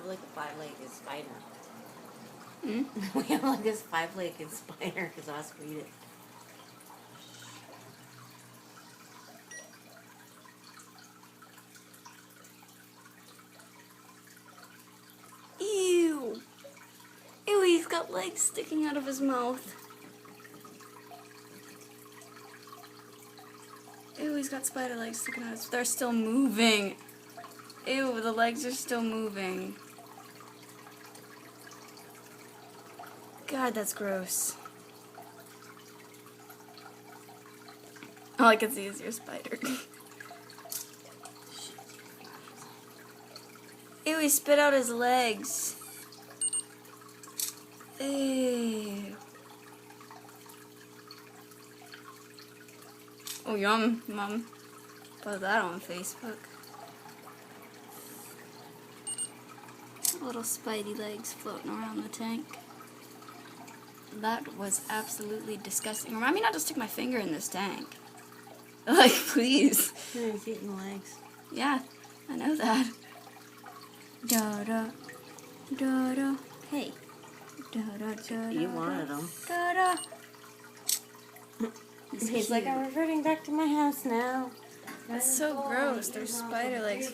have like a 5-legged spider. Hmm? We have like this 5-legged spider because us read it. Ew. Ew, he's got legs sticking out of his mouth. Ew, he's got spider legs sticking out. They're still moving. Ew, the legs are still moving. God, that's gross. All I can see is your spider. Ew, he spit out his legs. Ew. Oh, yum, Mom. Put that on Facebook. Little spidey legs floating around the tank. That was absolutely disgusting. Remind me not to stick my finger in this tank. Like, please. Yeah, he's eating the legs. Yeah, I know that. Da-da. Da-da. Hey. Da-da, da-da. You wanted them. Da-da. He's like, I'm reverting back to my house now. That's so gross. There's spider legs.